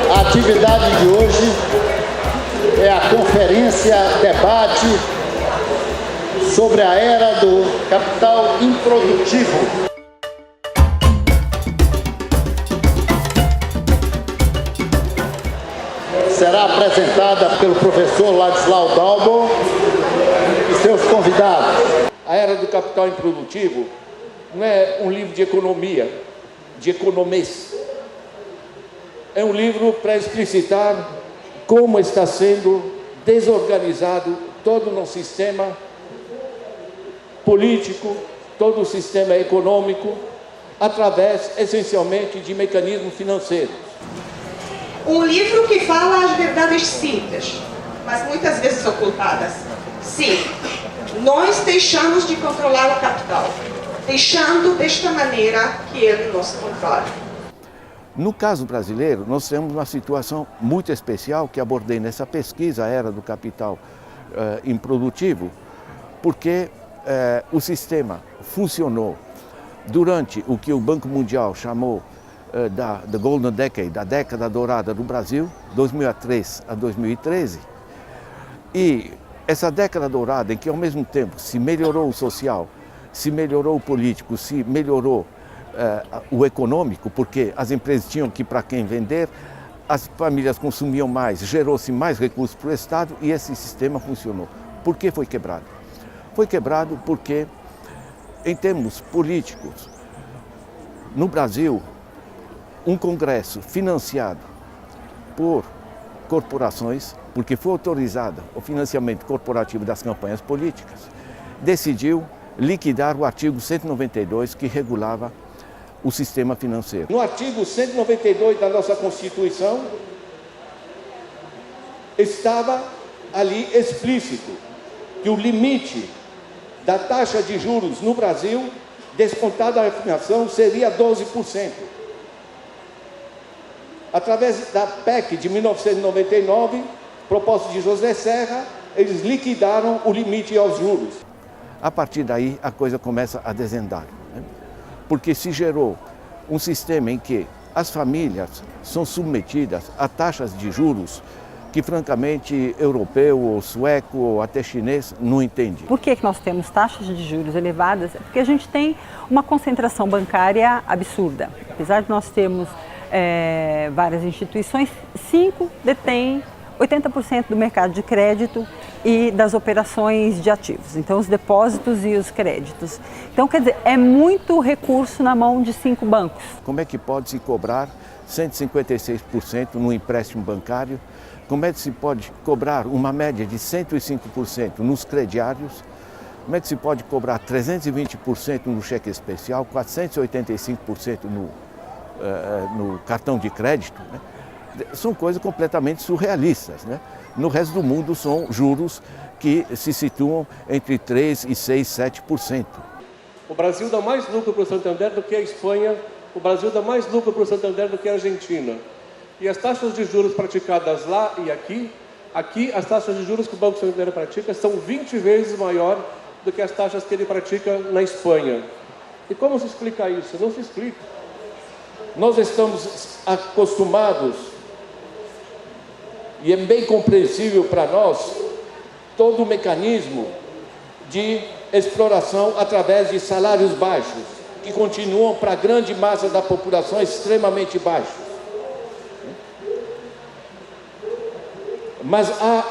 A atividade de hoje é a conferência debate sobre a era do capital improdutivo. Será apresentada pelo professor Ladislau Dalbo e seus convidados. A Era do Capital Improdutivo não é um livro de economia, de economês. É um livro para explicitar como está sendo desorganizado todo o nosso sistema político, todo o sistema econômico, através, essencialmente, de mecanismos financeiros. Um livro que fala as verdades simples, mas muitas vezes ocultadas. Sim, nós deixamos de controlar o capital, deixando desta maneira que ele nos controle. No caso brasileiro, nós temos uma situação muito especial que abordei nessa pesquisa, a Era do Capital Improdutivo, porque o sistema funcionou durante o que o Banco Mundial chamou da Golden Decade, da década dourada do Brasil, 2003 a 2013, e essa década dourada em que ao mesmo tempo se melhorou o social, se melhorou o político, se melhorou o econômico, porque as empresas tinham que para quem vender, as famílias consumiam mais, gerou-se mais recursos para o Estado e esse sistema funcionou. Por que foi quebrado? Foi quebrado porque, em termos políticos, no Brasil, um congresso financiado por corporações, porque foi autorizado o financiamento corporativo das campanhas políticas, decidiu liquidar o artigo 192 que regulava o sistema financeiro. No artigo 192 da nossa Constituição, estava ali explícito que o limite da taxa de juros no Brasil, descontada a inflação, seria 12%. Através da PEC de 1999, proposta de José Serra, eles liquidaram o limite aos juros. A partir daí, a coisa começa a desandar, né? Porque se gerou um sistema em que as famílias são submetidas a taxas de juros que, francamente, europeu, ou sueco, ou até chinês, não entende. Por que nós temos taxas de juros elevadas? É porque a gente tem uma concentração bancária absurda. Apesar de nós termos várias instituições, 5 detêm 80% do mercado de crédito e das operações de ativos, então os depósitos e os créditos. Então, quer dizer, é muito recurso na mão de 5 bancos. Como é que pode se cobrar 156% no empréstimo bancário? Como é que se pode cobrar uma média de 105% nos crediários? Como é que se pode cobrar 320% no cheque especial, 485% no cartão de crédito, né? São coisas completamente surrealistas, né? No resto do mundo são juros que se situam entre 3%, 6%, 7%. O Brasil dá mais lucro para o Santander do que a Espanha, o Brasil dá mais lucro para o Santander do que a Argentina. E as taxas de juros praticadas lá e aqui as taxas de juros que o Banco Santander pratica são 20 vezes maior do que as taxas que ele pratica na Espanha. E como se explica isso? Não se explica. Nós estamos acostumados, e é bem compreensível para nós, todo o mecanismo de exploração através de salários baixos, que continuam para a grande massa da população extremamente baixos. Mas há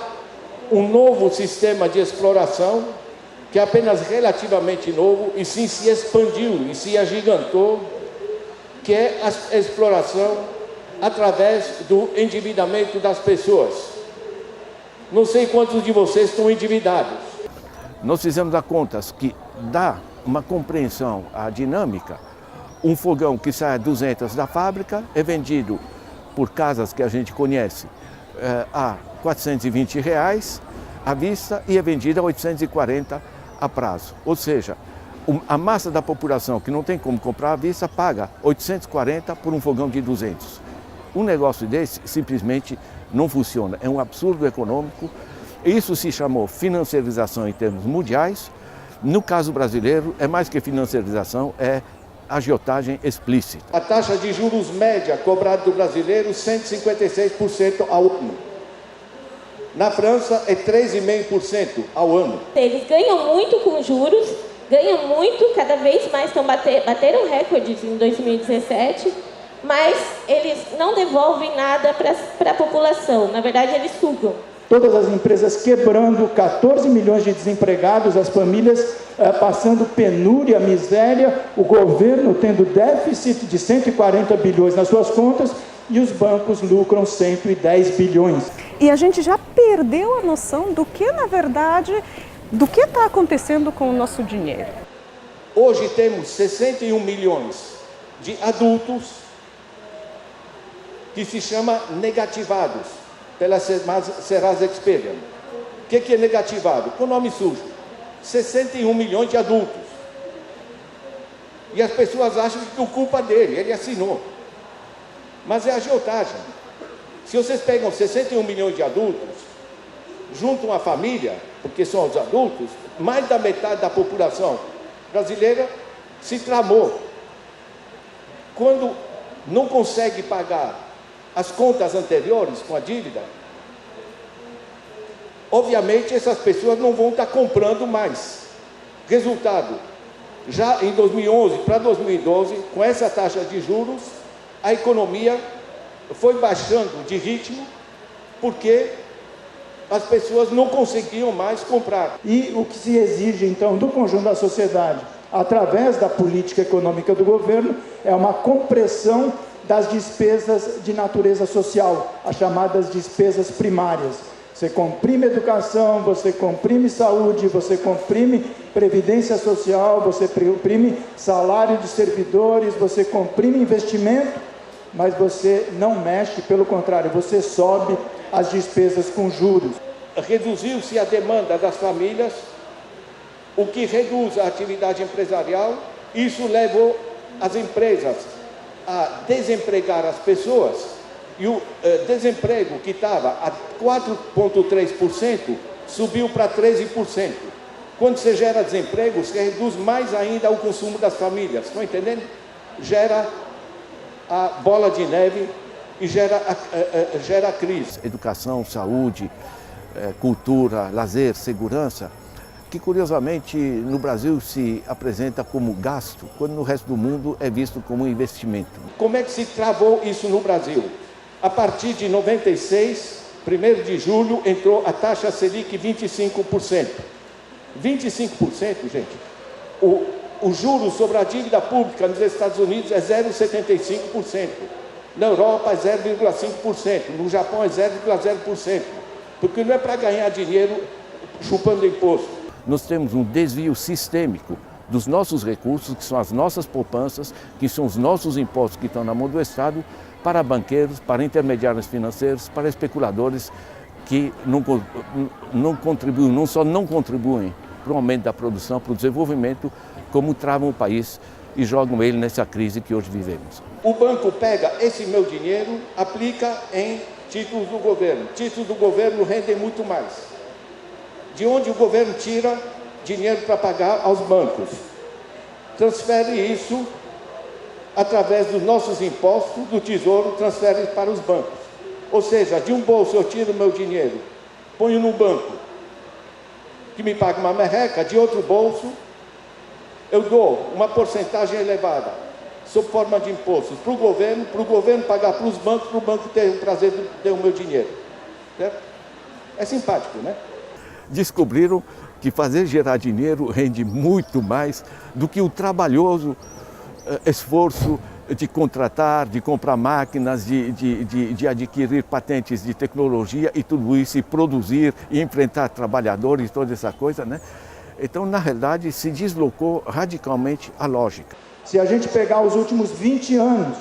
um novo sistema de exploração, que é apenas relativamente novo, e sim se expandiu e se agigantou, que é a exploração através do endividamento das pessoas. Não sei quantos de vocês estão endividados. Nós fizemos a contas que dá uma compreensão à dinâmica. Um fogão que sai a 200 da fábrica é vendido por casas que a gente conhece a R$420 à vista e é vendido a 840 a prazo. Ou seja, a massa da população que não tem como comprar à vista paga 840 por um fogão de 200. Um negócio desse simplesmente não funciona. É um absurdo econômico. Isso se chamou financiarização em termos mundiais. No caso brasileiro, é mais que financiarização, é agiotagem explícita. A taxa de juros média cobrada do brasileiro, 156% ao ano. Na França, é 3,5% ao ano. Eles ganham muito com juros, ganham muito, cada vez mais bateram recordes em 2017, mas eles não devolvem nada para a população. Na verdade, eles sugam. Todas as empresas quebrando, 14 milhões de desempregados, as famílias passando penúria, miséria, o governo tendo déficit de 140 bilhões nas suas contas e os bancos lucram 110 bilhões. E a gente já perdeu a noção do que, na verdade, do que está acontecendo com o nosso dinheiro. Hoje temos 61 milhões de adultos que se chama negativados pela Serasa Experian. O que é negativado? Com nome sujo. 61 milhões de adultos. E as pessoas acham que é culpa dele, ele assinou. Mas é agiotagem. Se vocês pegam 61 milhões de adultos, juntam a família, porque são os adultos, mais da metade da população brasileira se tramou. Quando não consegue pagar as contas anteriores com a dívida, obviamente essas pessoas não vão estar comprando mais. Resultado, já em 2011 para 2012, com essa taxa de juros, a economia foi baixando de ritmo, porque as pessoas não conseguiam mais comprar. E o que se exige, então, do conjunto da sociedade, através da política econômica do governo, é uma compressão das despesas de natureza social, as chamadas despesas primárias. Você comprime educação, você comprime saúde, você comprime previdência social, você comprime salário de servidores, você comprime investimento, mas você não mexe, pelo contrário, você sobe as despesas com juros. Reduziu-se a demanda das famílias, o que reduz a atividade empresarial. Isso levou as empresas a desempregar as pessoas, e o desemprego, que estava a 4,3%, subiu para 13%. Quando você gera desemprego, você reduz mais ainda o consumo das famílias. Estão entendendo? Gera a bola de neve e gera a crise. Educação, saúde, cultura, lazer, segurança, que curiosamente no Brasil se apresenta como gasto, quando no resto do mundo é visto como investimento. Como é que se travou isso no Brasil? A partir de 96, 1º de julho, entrou a taxa Selic 25%. 25%, gente. O juro sobre a dívida pública nos Estados Unidos é 0,75%. Na Europa é 0,5%. No Japão é 0,0%. Porque não é para ganhar dinheiro chupando imposto. Nós temos um desvio sistêmico dos nossos recursos, que são as nossas poupanças, que são os nossos impostos que estão na mão do Estado, para banqueiros, para intermediários financeiros, para especuladores que não contribuem, não só não contribuem para o aumento da produção, para o desenvolvimento, como travam o país e jogam ele nessa crise que hoje vivemos. O banco pega esse meu dinheiro, aplica em títulos do governo. Títulos do governo rendem muito mais. De onde o governo tira dinheiro para pagar aos bancos? Transfere isso através dos nossos impostos, do Tesouro, transfere para os bancos. Ou seja, de um bolso eu tiro o meu dinheiro, ponho no banco, que me paga uma merreca, de outro bolso eu dou uma porcentagem elevada, sob forma de impostos, para o governo pagar para os bancos, para o banco ter o prazer de ter o meu dinheiro. Certo? É simpático, né? Descobriram que fazer gerar dinheiro rende muito mais do que o trabalhoso esforço de contratar, de comprar máquinas, de adquirir patentes de tecnologia e tudo isso, e produzir, e enfrentar trabalhadores, toda essa coisa, né? Então, na realidade, se deslocou radicalmente a lógica. Se a gente pegar os últimos 20 anos,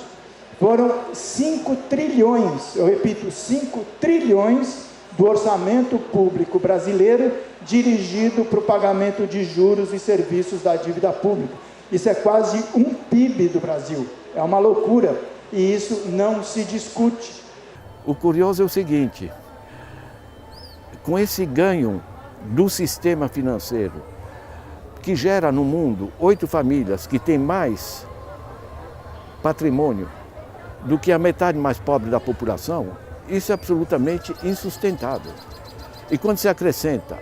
foram 5 trilhões, eu repito, 5 trilhões do orçamento público brasileiro dirigido para o pagamento de juros e serviços da dívida pública. Isso é quase um PIB do Brasil. É uma loucura e isso não se discute. O curioso é o seguinte, com esse ganho do sistema financeiro, que gera no mundo 8 famílias que têm mais patrimônio do que a metade mais pobre da população, isso é absolutamente insustentável. E quando se acrescenta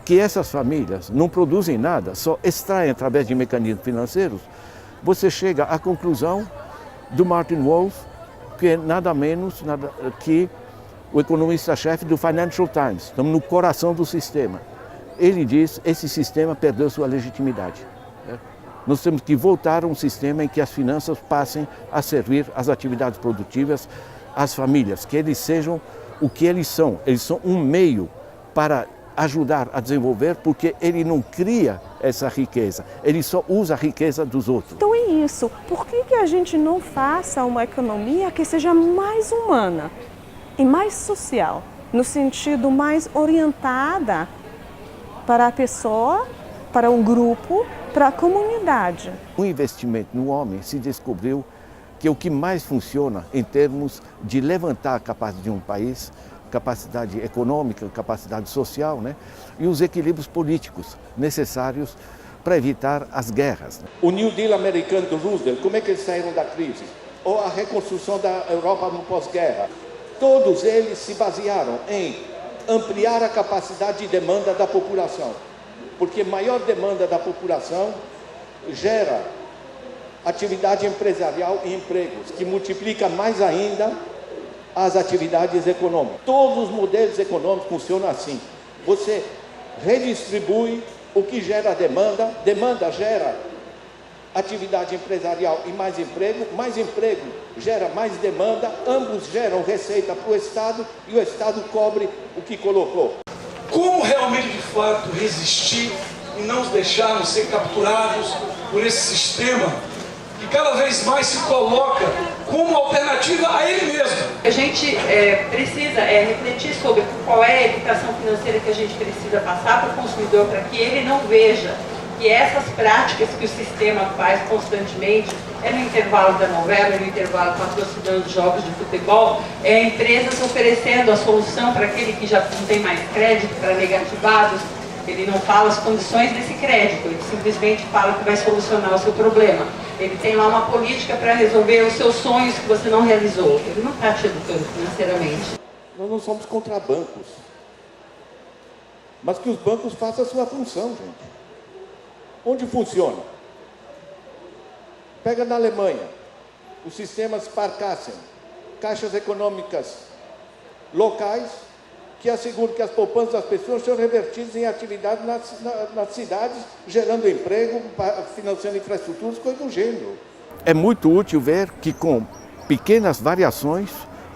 que essas famílias não produzem nada, só extraem através de mecanismos financeiros, você chega à conclusão do Martin Wolf, que é nada menos que o economista-chefe do Financial Times. Estamos no coração do sistema. Ele diz que esse sistema perdeu sua legitimidade. Nós temos que voltar a um sistema em que as finanças passem a servir as atividades produtivas, às famílias, que eles sejam o que eles são. Eles são um meio para ajudar a desenvolver, porque ele não cria essa riqueza, ele só usa a riqueza dos outros. Então é isso. Por que a gente não faça uma economia que seja mais humana e mais social, no sentido mais orientada para a pessoa, para um grupo, para a comunidade? O investimento no homem se descobriu que é o que mais funciona em termos de levantar a capacidade de um país, capacidade econômica, capacidade social, né? E os equilíbrios políticos necessários para evitar as guerras. O New Deal americano do Roosevelt, como é que eles saíram da crise? Ou a reconstrução da Europa no pós-guerra. Todos eles se basearam em ampliar a capacidade de demanda da população, porque maior demanda da população gera atividade empresarial e empregos, que multiplica mais ainda as atividades econômicas. Todos os modelos econômicos funcionam assim. Você redistribui o que gera demanda, demanda gera atividade empresarial e mais emprego gera mais demanda, ambos geram receita para o Estado e o Estado cobre o que colocou. Como realmente, de fato, resistir e não nos deixarmos ser capturados por esse sistema que cada vez mais se coloca como alternativa a ele mesmo? A gente precisa refletir sobre qual é a educação financeira que a gente precisa passar para o consumidor, para que ele não veja que essas práticas que o sistema faz constantemente, no intervalo da novela, no intervalo patrocinando jogos de futebol, empresas oferecendo a solução para aquele que já não tem mais crédito, para negativados. Ele não fala as condições desse crédito, ele simplesmente fala que vai solucionar o seu problema. Ele tem lá uma política para resolver os seus sonhos que você não realizou. Ele não está te educando financeiramente. Nós não somos contra bancos, mas que os bancos façam a sua função, gente. Onde funciona? Pega na Alemanha, os sistemas Sparkassen, caixas econômicas locais, que asseguram que as poupanças das pessoas são revertidas em atividades nas cidades, gerando emprego, financiando infraestruturas, coisa do gênero. É muito útil ver que com pequenas variações,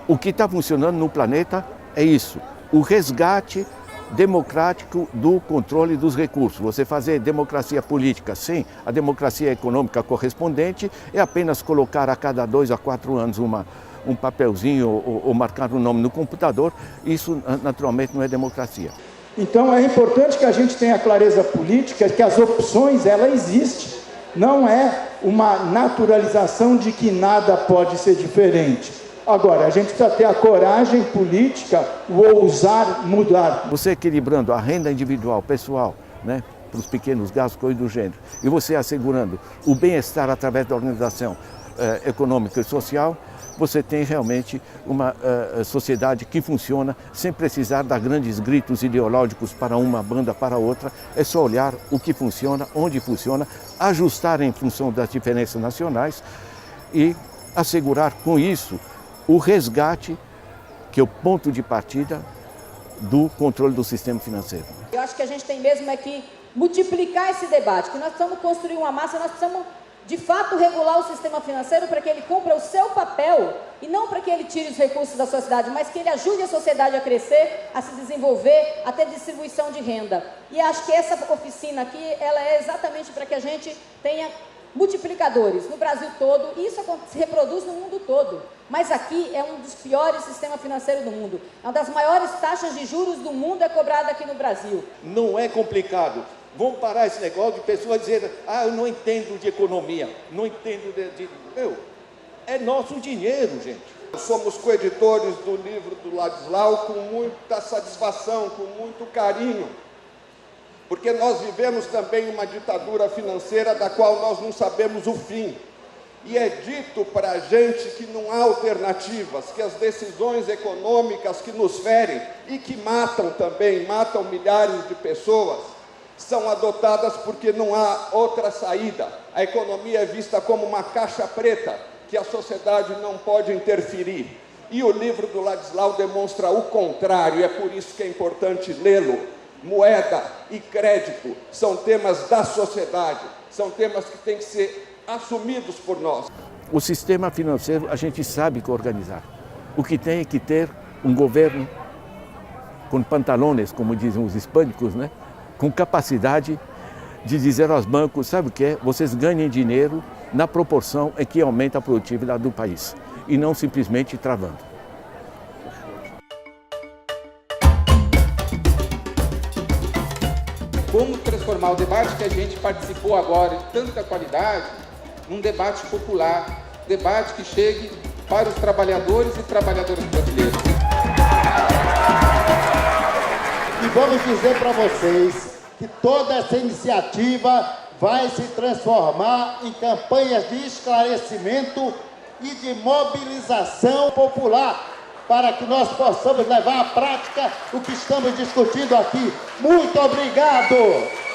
o que está funcionando no planeta é isso, o resgate democrático do controle dos recursos. Você fazer democracia política sem a democracia econômica correspondente é apenas colocar a cada 2 a 4 anos um papelzinho ou marcar um nome no computador. Isso naturalmente não é democracia. Então é importante que a gente tenha clareza política, que as opções, ela existe. Não é uma naturalização de que nada pode ser diferente. Agora, a gente precisa ter a coragem política, o ousar mudar. Você equilibrando a renda individual, pessoal, né, para os pequenos gastos, coisas do gênero, e você assegurando o bem-estar através da organização econômica e social, você tem realmente uma sociedade que funciona sem precisar dar grandes gritos ideológicos para uma banda, para outra. É só olhar o que funciona, onde funciona, ajustar em função das diferenças nacionais e assegurar com isso o resgate, que é o ponto de partida do controle do sistema financeiro. Eu acho que a gente tem mesmo que multiplicar esse debate, que nós precisamos construir uma massa, nós precisamos de fato regular o sistema financeiro para que ele cumpra o seu papel e não para que ele tire os recursos da sociedade, mas que ele ajude a sociedade a crescer, a se desenvolver, a ter distribuição de renda. E acho que essa oficina aqui, ela é exatamente para que a gente tenha multiplicadores no Brasil todo, e isso se reproduz no mundo todo. Mas aqui é um dos piores sistemas financeiros do mundo. É uma das maiores taxas de juros do mundo é cobrada aqui no Brasil. Não é complicado. Vamos parar esse negócio de pessoas dizerem: eu não entendo de economia, não entendo de... É nosso dinheiro, gente. Somos coeditores do livro do Ladislau com muita satisfação, com muito carinho, porque nós vivemos também uma ditadura financeira da qual nós não sabemos o fim. E é dito para a gente que não há alternativas, que as decisões econômicas que nos ferem e que matam também, matam milhares de pessoas, são adotadas porque não há outra saída. A economia é vista como uma caixa preta, que a sociedade não pode interferir. E o livro do Ladislau demonstra o contrário, é por isso que é importante lê-lo. Moeda e crédito são temas da sociedade, são temas que têm que ser assumidos por nós. O sistema financeiro a gente sabe que organizar. O que tem é que ter um governo com pantalones, como dizem os hispânicos, né? Com capacidade de dizer aos bancos, sabe o que é? Vocês ganhem dinheiro na proporção em que aumenta a produtividade do país e não simplesmente travando. Como transformar o debate que a gente participou agora de tanta qualidade num debate popular, debate que chegue para os trabalhadores e trabalhadoras brasileiros. E vamos dizer para vocês que toda essa iniciativa vai se transformar em campanhas de esclarecimento e de mobilização popular para que nós possamos levar à prática o que estamos discutindo aqui. Muito obrigado!